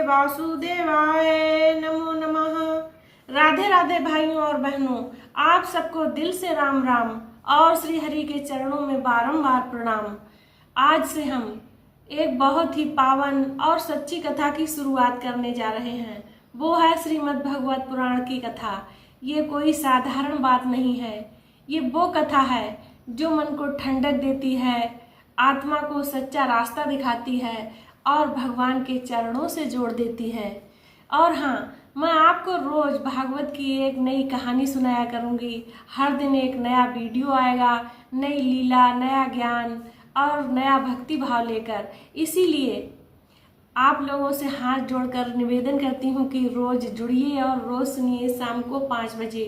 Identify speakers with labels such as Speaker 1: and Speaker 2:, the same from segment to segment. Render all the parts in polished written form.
Speaker 1: वासुदेवाय नमो नमः। राधे राधे भाइयों और बहनों, आप सबको दिल से राम राम और श्री हरि के चरणों में बारंबार प्रणाम। आज से हम एक बहुत ही पावन और सच्ची कथा की शुरुआत करने जा रहे हैं। वो है श्रीमद् भगवत पुराण की कथा। ये कोई साधारण बात नहीं है। ये वो कथा है जो मन को ठंडक देती है, आत्मा को सच्चा रास्ता दिखाती है और भगवान के चरणों से जोड़ देती है। और हाँ, मैं आपको रोज भागवत की एक नई कहानी सुनाया करूँगी। हर दिन एक नया वीडियो आएगा, नई लीला, नया ज्ञान और नया भक्ति भाव लेकर। इसीलिए आप लोगों से हाथ जोड़कर निवेदन करती हूँ कि रोज जुड़िए और रोज सुनिए शाम को 5 बजे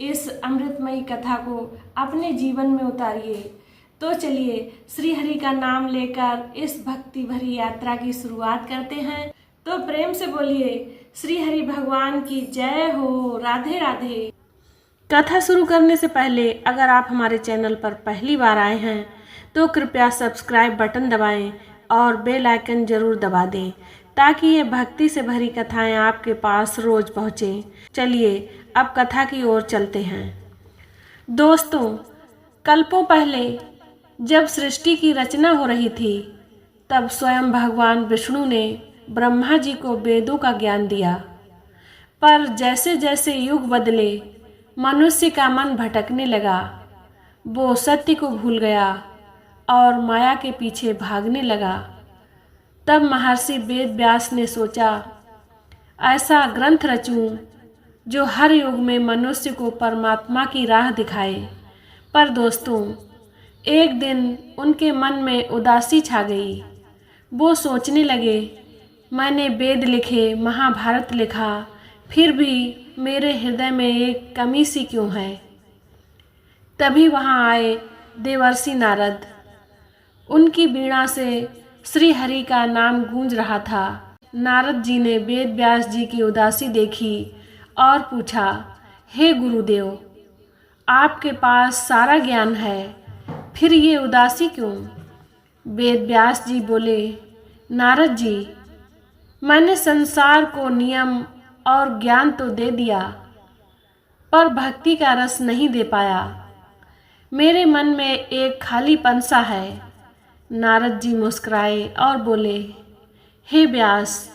Speaker 1: इस अमृतमयी कथा को अपने जीवन में उतारिए। तो चलिए श्री हरि का नाम लेकर इस भक्ति भरी यात्रा की शुरुआत करते हैं। तो प्रेम से बोलिए श्री हरि भगवान की जय हो। राधे राधे। कथा शुरू करने से पहले अगर आप हमारे चैनल पर पहली बार आए हैं तो कृपया सब्सक्राइब बटन दबाएं और बेल आइकन जरूर दबा दें ताकि ये भक्ति से भरी कथाएं आपके पास रोज पहुँचें। चलिए अब कथा की ओर चलते हैं। दोस्तों, कल्पों पहले जब सृष्टि की रचना हो रही थी तब स्वयं भगवान विष्णु ने ब्रह्मा जी को वेदों का ज्ञान दिया। पर जैसे जैसे युग बदले मनुष्य का मन भटकने लगा। वो सत्य को भूल गया और माया के पीछे भागने लगा। तब महर्षि वेद व्यास ने सोचा, ऐसा ग्रंथ रचूं जो हर युग में मनुष्य को परमात्मा की राह दिखाए। पर दोस्तों, एक दिन उनके मन में उदासी छा गई। वो सोचने लगे, मैंने वेद लिखे, महाभारत लिखा, फिर भी मेरे हृदय में एक कमी सी क्यों है। तभी वहाँ आए देवर्षि नारद। उनकी वीणा से श्री हरि का नाम गूंज रहा था। नारद जी ने वेद व्यास जी की उदासी देखी और पूछा, हे गुरुदेव, आपके पास सारा ज्ञान है, फिर ये उदासी क्यों? वेद व्यास जी बोले, नारद जी, मैंने संसार को नियम और ज्ञान तो दे दिया, पर भक्ति का रस नहीं दे पाया। मेरे मन में एक खालीपन सा है। नारद जी मुस्कुराए और बोले, हे व्यास,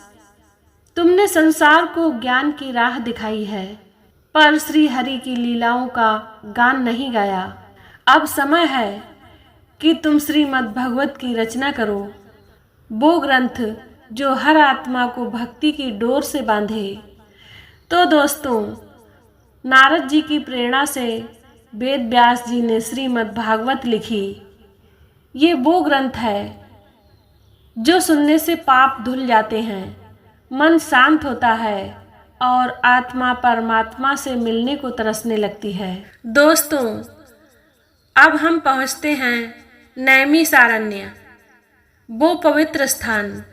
Speaker 1: तुमने संसार को ज्ञान की राह दिखाई है, पर श्री हरि की लीलाओं का गान नहीं गाया। अब समय है कि तुम श्रीमद् भगवत की रचना करो, वो ग्रंथ जो हर आत्मा को भक्ति की डोर से बांधे। तो दोस्तों, नारद जी की प्रेरणा से वेद व्यास जी ने श्रीमद् भागवत लिखी। ये वो ग्रंथ है जो सुनने से पाप धुल जाते हैं, मन शांत होता है और आत्मा परमात्मा से मिलने को तरसने लगती है। दोस्तों, अब हम पहुँचते हैं नैमिषारण्य, वो पवित्र स्थान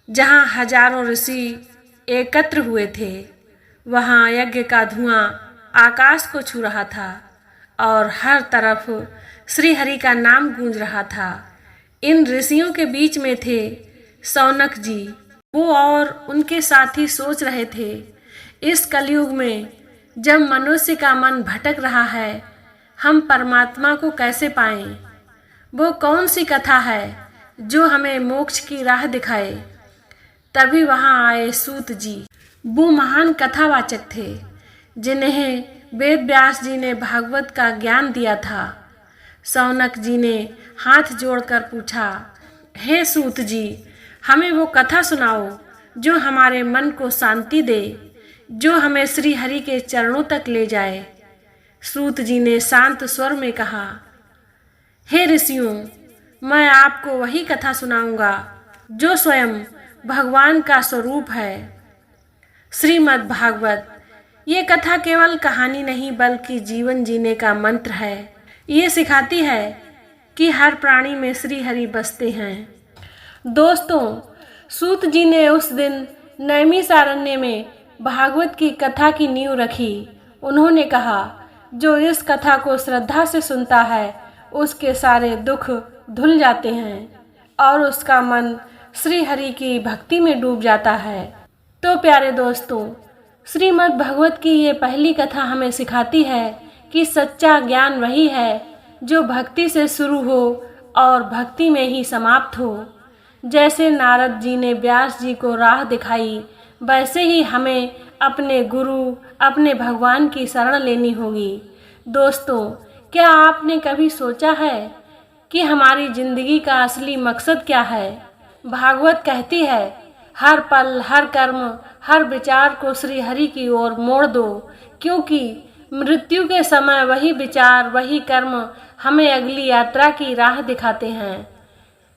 Speaker 1: जहाँ हजारों ऋषि एकत्र हुए थे। वहाँ यज्ञ का धुआं आकाश को छू रहा था और हर तरफ श्री हरि का नाम गूंज रहा था। इन ऋषियों के बीच में थे शौनक जी। वो और उनके साथी सोच रहे थे, इस कलयुग में जब मनुष्य का मन भटक रहा है, हम परमात्मा को कैसे पाएं? वो कौन सी कथा है जो हमें मोक्ष की राह दिखाए? तभी वहाँ आए सूत जी। वो महान कथावाचक थे जिन्हें वेद व्यास जी ने भागवत का ज्ञान दिया था। शौनक जी ने हाथ जोड़कर पूछा, हे सूत जी, हमें वो कथा सुनाओ जो हमारे मन को शांति दे, जो हमें श्री हरि के चरणों तक ले जाए। सूत जी ने शांत स्वर में कहा, हे ऋषियों, मैं आपको वही कथा सुनाऊंगा जो स्वयं भगवान का स्वरूप है। श्रीमद् भागवत ये कथा केवल कहानी नहीं बल्कि जीवन जीने का मंत्र है। ये सिखाती है कि हर प्राणी में श्री हरि बसते हैं। दोस्तों, सूत जी ने उस दिन नैमिषारण्य में भागवत की कथा की नींव रखी। उन्होंने कहा, जो इस कथा को श्रद्धा से सुनता है उसके सारे दुख धुल जाते हैं और उसका मन श्री हरि की भक्ति में डूब जाता है। तो प्यारे दोस्तों, श्रीमद् भगवत की ये पहली कथा हमें सिखाती है कि सच्चा ज्ञान वही है जो भक्ति से शुरू हो और भक्ति में ही समाप्त हो। जैसे नारद जी ने व्यास जी को राह दिखाई, वैसे ही हमें अपने गुरु, अपने भगवान की शरण लेनी होगी। दोस्तों, क्या आपने कभी सोचा है कि हमारी जिंदगी का असली मकसद क्या है? भागवत कहती है, हर पल, हर कर्म, हर विचार को श्री हरि की ओर मोड़ दो, क्योंकि मृत्यु के समय वही विचार, वही कर्म हमें अगली यात्रा की राह दिखाते हैं।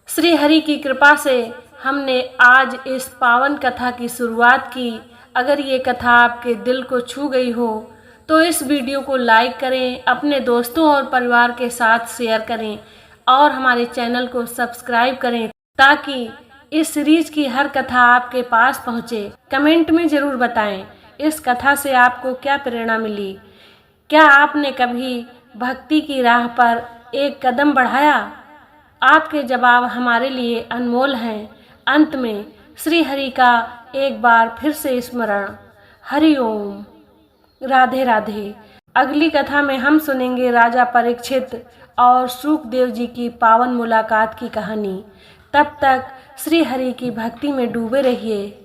Speaker 1: श्री हरि की कृपा से हमने आज इस पावन कथा की शुरुआत की। अगर ये कथा आपके दिल को छू गई हो तो इस वीडियो को लाइक करें, अपने दोस्तों और परिवार के साथ शेयर करें और हमारे चैनल को सब्सक्राइब करें ताकि इस सीरीज की हर कथा आपके पास पहुंचे। कमेंट में ज़रूर बताएं इस कथा से आपको क्या प्रेरणा मिली। क्या आपने कभी भक्ति की राह पर एक कदम बढ़ाया? आपके जवाब हमारे लिए अनमोल हैं। अंत में श्री हरि का एक बार फिर से स्मरण। हरि ओम, राधे राधे। अगली कथा में हम सुनेंगे राजा परीक्षित और शुकदेव जी की पावन मुलाकात की कहानी। तब तक श्री हरि की भक्ति में डूबे रहिए।